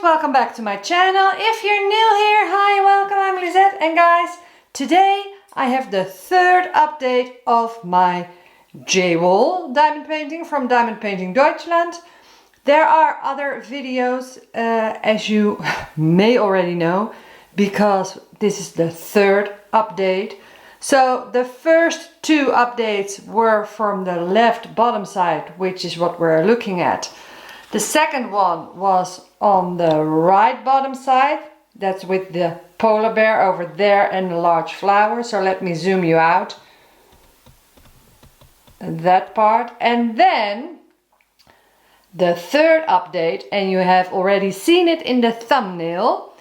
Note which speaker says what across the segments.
Speaker 1: welcome back to my channel. If you're new here, hi, welcome, I'm Lisette. And guys, today I have the third update of my J-Wall diamond painting from Diamond Painting Deutschland. There are other videos, as you may already know, because this is the third update. So the first two updates were from the left bottom side, which is what we're looking at. The second one was on the right bottom side. That's with the polar bear over there and the large flower. So let me zoom you out. That part. And then the third update, and you have already seen it in the thumbnail,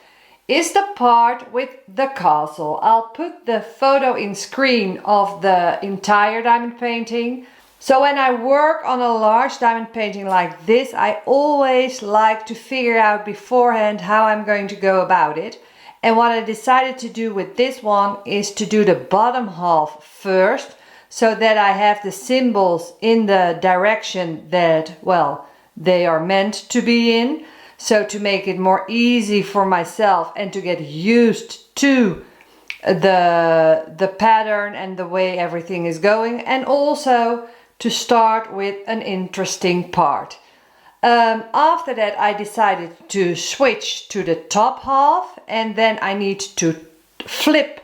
Speaker 1: is the part with the castle. I'll put the photo in screen of the entire diamond painting. So when I work on a large diamond painting like this, I always like to figure out beforehand how I'm going to go about it. And what I decided to do with this one is to do the bottom half first, so that I have the symbols in the direction that, well, they are meant to be in. So to make it more easy for myself and to get used to the pattern and the way everything is going, and also to start with an interesting part. After that I decided to switch to the top half, and then I need to flip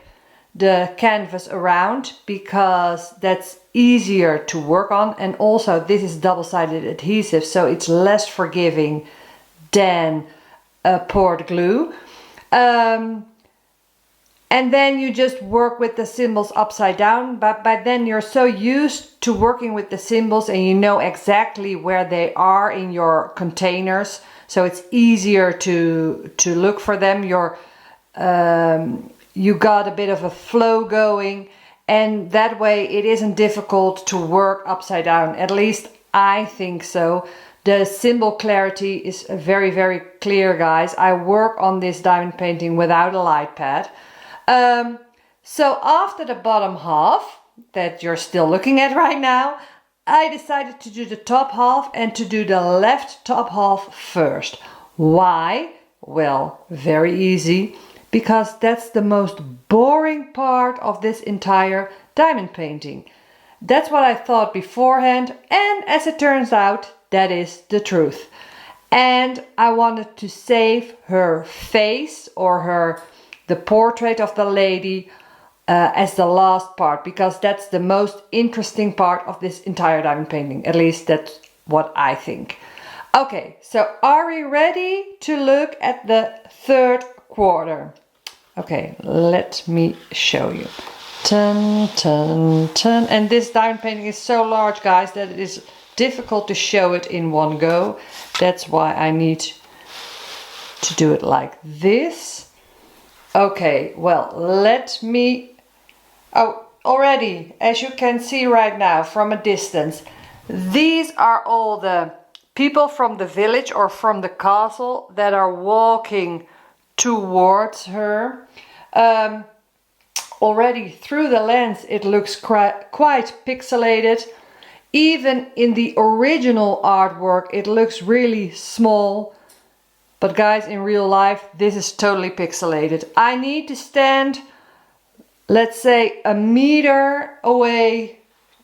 Speaker 1: the canvas around because that's easier to work on, and also this is double-sided adhesive, so it's less forgiving than poured glue. And then you just work with the symbols upside down, but by then you're so used to working with the symbols and you know exactly where they are in your containers, so it's easier to look for them. You got a bit of a flow going, and that way it isn't difficult to work upside down. At least I think so. The symbol clarity is very, very clear, guys. I work on this diamond painting without a light pad. So after the bottom half that you're still looking at right now, I decided to do the top half and to do the left top half first. Why? Well, very easy, because that's the most boring part of this entire diamond painting. That's what I thought beforehand, and as it turns out, that is the truth. And I wanted to save her face, or the portrait of the lady, as the last part, because that's the most interesting part of this entire diamond painting. At least that's what I think. Okay, so are we ready to look at the third quarter? Okay, let me show you. Dun, dun, dun. And this diamond painting is so large, guys, that it is difficult to show it in one go. That's why I need to do it like this. Okay, well, let me... Oh, already, as you can see right now from a distance, these are all the people from the village or from the castle that are walking towards her. Already through the lens it looks quite pixelated. Even in the original artwork it looks really small. But guys, in real life this is totally pixelated. I need to stand, let's say, a meter away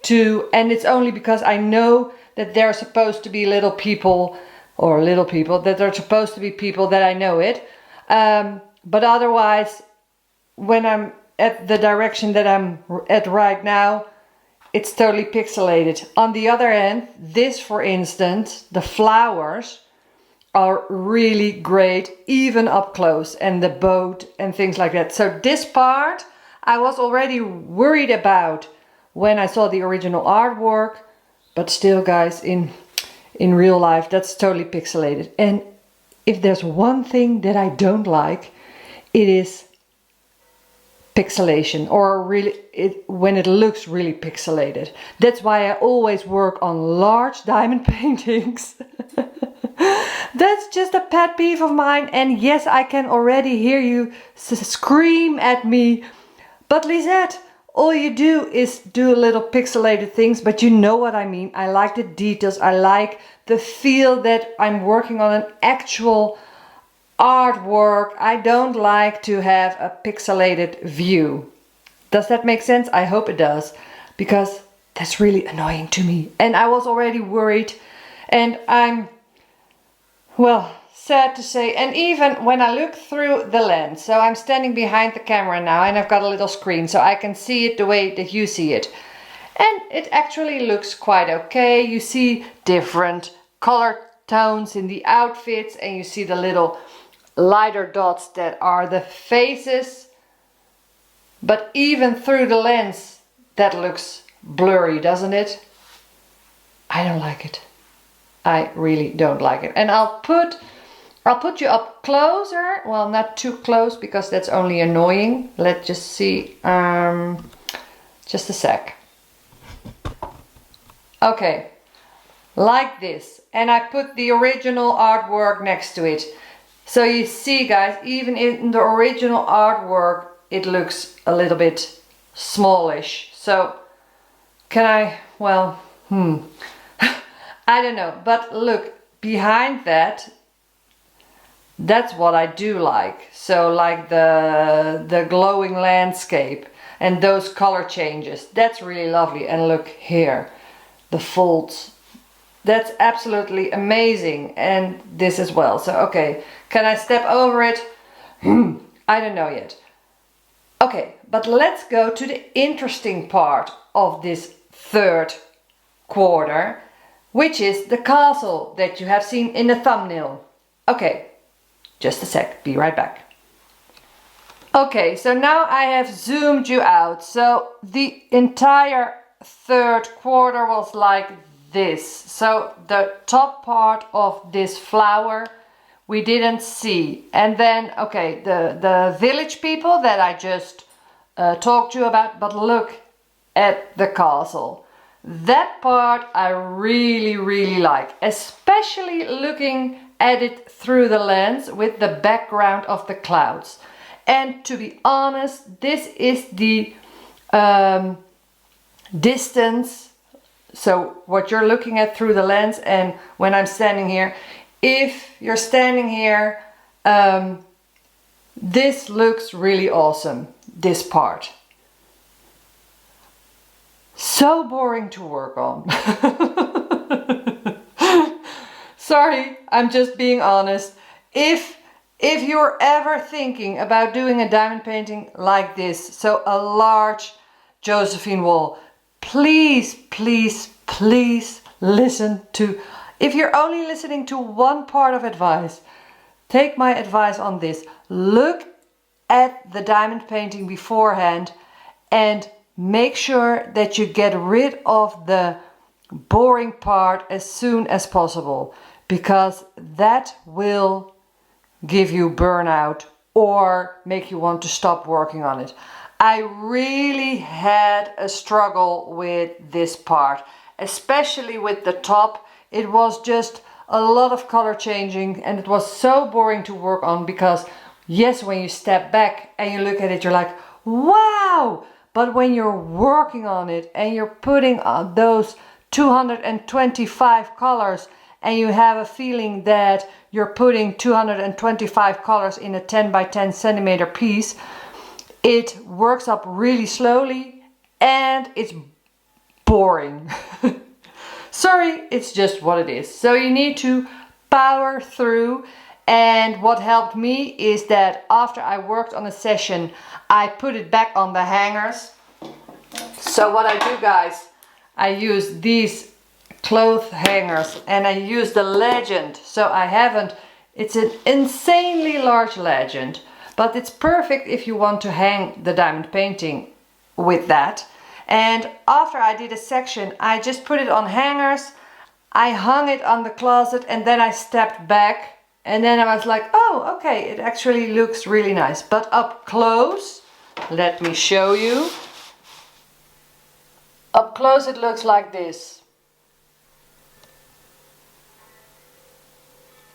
Speaker 1: and it's only because I know that they're supposed to be little people, that they're supposed to be people that I know it. But otherwise, when I'm at the direction that I'm at right now, it's totally pixelated. On the other hand, this, for instance, the flowers are really great, even up close, and the boat and things like that. So this part I was already worried about when I saw the original artwork, but still, guys, in real life that's totally pixelated. And if there's one thing that I don't like, it is pixelation, or when it looks really pixelated. That's why I always work on large diamond paintings. That's just a pet peeve of mine, and yes, I can already hear you scream at me, but Lisette, all you do is do little pixelated things, but you know what I mean. I like the details, I like the feel that I'm working on an actual artwork, I don't like to have a pixelated view. Does that make sense? I hope it does, because that's really annoying to me. And I was already worried, and I'm, well, sad to say. And even when I look through the lens, so I'm standing behind the camera now and I've got a little screen so I can see it the way that you see it. And it actually looks quite okay. You see different color tones in the outfits, and you see the little lighter dots that are the faces. But even through the lens, that looks blurry, doesn't it? I don't like it. I really don't like it. And I'll put you up closer. Well, not too close because that's only annoying. Let's just see. Just a sec. Okay, like this. And I put the original artwork next to it. So you see, guys, even in the original artwork, it looks a little bit smallish. So can I, well, I don't know. But look, behind that, that's what I do like. So like the glowing landscape and those color changes, that's really lovely. And look here, the folds, that's absolutely amazing. And this as well. So okay, can I step over it? I don't know yet. Okay, but let's go to the interesting part of this third quarter, which is the castle that you have seen in the thumbnail. Okay, just a sec, be right back. Okay, so now I have zoomed you out. So the entire third quarter was like this. So the top part of this flower we didn't see. And then, okay, the village people that I just talked to you about, but look at the castle. That part I really, really like, especially looking at it through the lens with the background of the clouds. And to be honest, this is the distance, so what you're looking at through the lens, and when I'm standing here, if you're standing here, this looks really awesome, this part. So boring to work on. Sorry, I'm just being honest. If you're ever thinking about doing a diamond painting like this, so a large Josephine Wall, please, please, please listen to, if you're only listening to one part of advice, take my advice on this. Look at the diamond painting beforehand and make sure that you get rid of the boring part as soon as possible, because that will give you burnout or make you want to stop working on it. I really had a struggle with this part, especially with the top. It was just a lot of color changing and it was so boring to work on, because yes, when you step back and you look at it, you're like, wow! But when you're working on it and you're putting on those 225 colors and you have a feeling that you're putting 225 colors in a 10 by 10 centimeter piece, it works up really slowly and it's boring. Sorry, it's just what it is. So you need to power through. And what helped me is that after I worked on a session, I put it back on the hangers. So what I do, guys, I use these cloth hangers and I use the legend. So I haven't, it's an insanely large legend, but it's perfect if you want to hang the diamond painting with that. And after I did a section, I just put it on hangers. I hung it on the closet and then I stepped back. And then I was like, oh, okay, it actually looks really nice. But up close, let me show you. Up close it looks like this.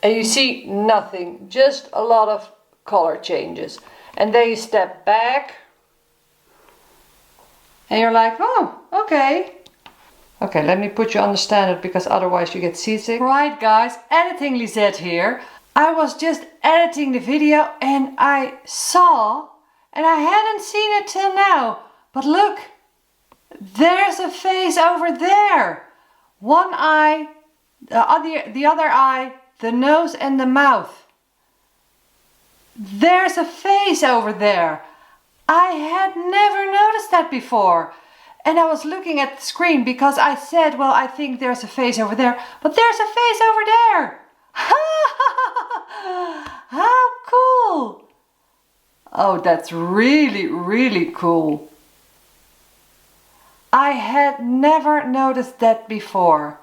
Speaker 1: And you see nothing, just a lot of color changes. And then you step back. And you're like, oh, okay. Okay, let me put you on the standard because otherwise you get seasick. Right, guys, editing Lisette here. I was just editing the video and I saw, and I hadn't seen it till now, but look, there's a face over there. One eye, the other eye, the nose and the mouth. There's a face over there. I had never noticed that before. And I was looking at the screen because I said, well, I think there's a face over there, but there's a face over there. How cool! Oh, that's really, really cool. I had never noticed that before.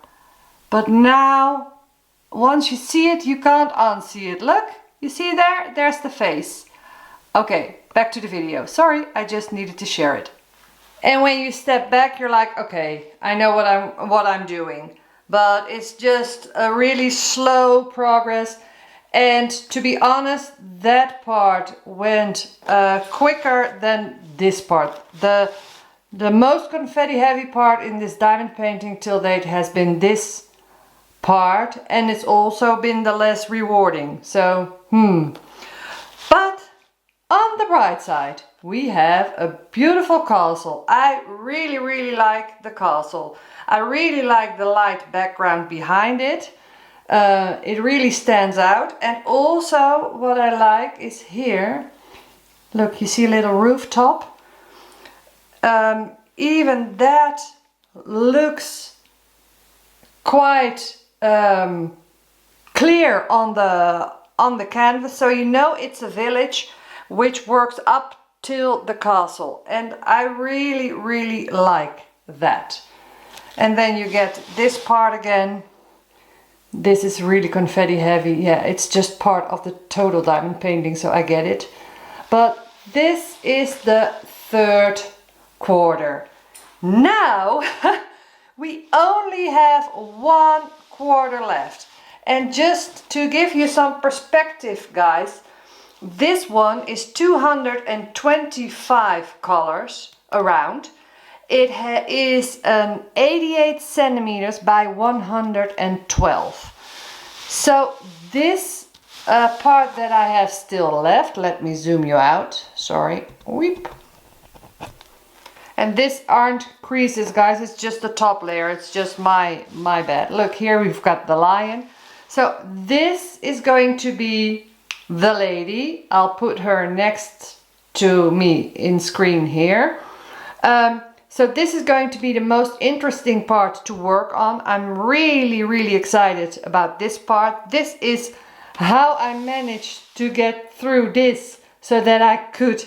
Speaker 1: But now, once you see it, you can't unsee it. Look, you see there? There's the face. Okay, back to the video. Sorry, I just needed to share it. And when you step back, you're like, okay, I know what I'm doing. But it's just a really slow progress. And to be honest, that part went quicker than this part. The most confetti heavy part in this diamond painting till date has been this part, and it's also been the less rewarding. So, But on the bright side, we have a beautiful castle. I really, really like the castle. I really like the light background behind it. It really stands out. And also what I like is here, look, you see a little rooftop. Even that looks quite clear on the canvas, so you know it's a village which works up till the castle, and I really, really like that. And then you get this part again. This is really confetti heavy. Yeah, it's just part of the total diamond painting, so I get it. But this is the third quarter. Now we only have 1 quarter left. And just to give you some perspective, guys, this one is 225 colors around. It is an 88 centimeters by 112. So this part that I have still left, let me zoom you out, sorry, weep. And this aren't creases, guys, it's just the top layer, it's just my bad. Look, here we've got the lion. So this is going to be the lady. I'll put her next to me in screen here. So this is going to be the most interesting part to work on. I'm really, really excited about this part. This is how I managed to get through this so that I could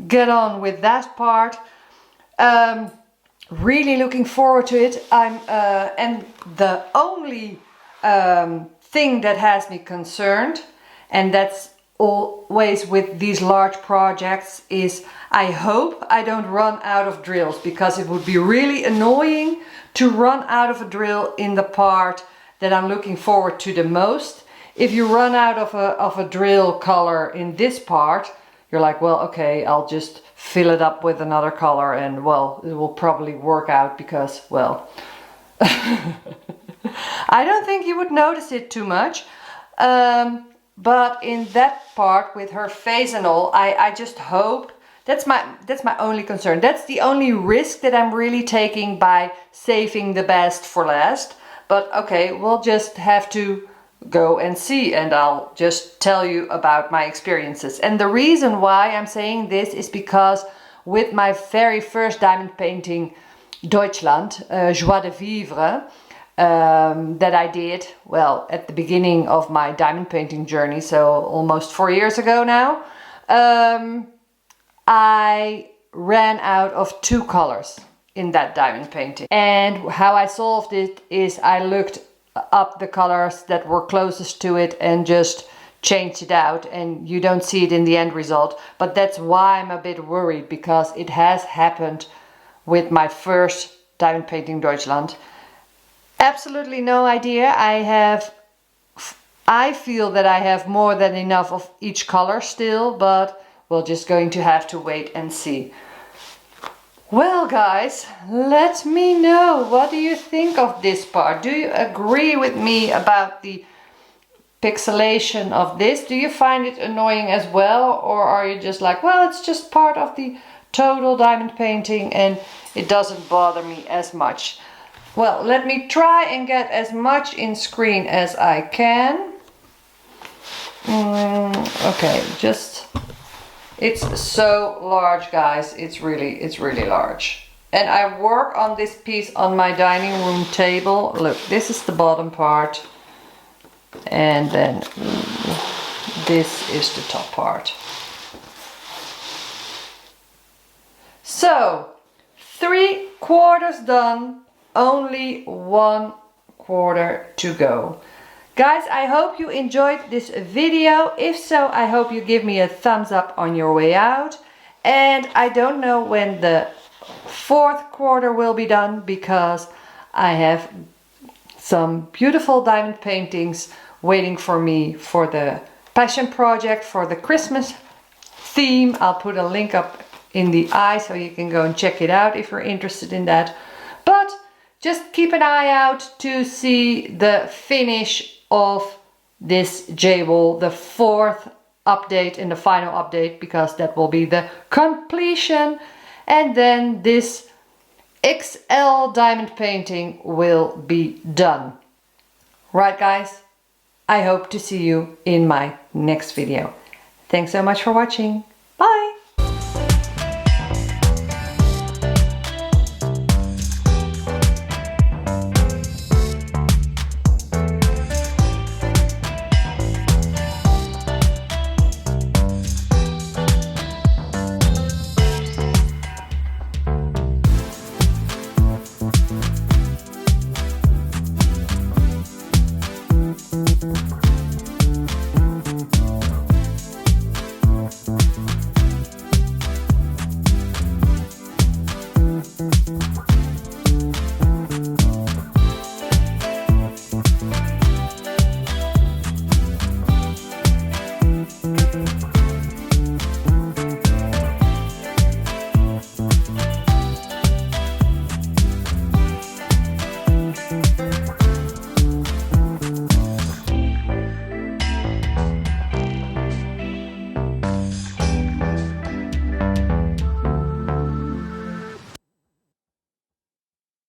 Speaker 1: get on with that part. Really looking forward to it. And the only thing that has me concerned, and that's always with these large projects, is I hope I don't run out of drills, because it would be really annoying to run out of a drill in the part that I'm looking forward to the most. If you run out of a drill color in this part, you're like, well, okay, I'll just fill it up with another color and, well, it will probably work out because, well, I don't think you would notice it too much. But in that part with her face and all, I just hope, that's my only concern. That's the only risk that I'm really taking by saving the best for last. But okay, we'll just have to go and see, and I'll just tell you about my experiences. And the reason why I'm saying this is because with my very first diamond painting, Deutschland, Joie de Vivre, that I did, well, at the beginning of my diamond painting journey, so almost 4 years ago now, I ran out of 2 colors in that diamond painting. And how I solved it is I looked up the colors that were closest to it and just changed it out, and you don't see it in the end result. But that's why I'm a bit worried, because it has happened with my first diamond painting Deutschland. Absolutely no idea. I feel that I have more than enough of each color still, but we're just going to have to wait and see. Well, guys, let me know, what do you think of this part? Do you agree with me about the pixelation of this. Do you find it annoying as well, or are you just like, well, it's just part of the total diamond painting and it doesn't bother me as much? Well, let me try and get as much in screen as I can. Okay, just, it's so large, guys. It's really large. And I work on this piece on my dining room table. Look, this is the bottom part. And then this is the top part. So, 3/4 done, only 1/4 to go. Guys, I hope you enjoyed this video. If so, I hope you give me a thumbs up on your way out. And I don't know when the 4th quarter will be done, because I have some beautiful diamond paintings waiting for me for the passion project, for the Christmas theme. I'll put a link up in the eye so you can go and check it out if you're interested in that. But just keep an eye out to see the finish of this J-Wall, the 4th update and the final update, because that will be the completion. And then this XL diamond painting will be done. Right, guys? I hope to see you in my next video. Thanks so much for watching.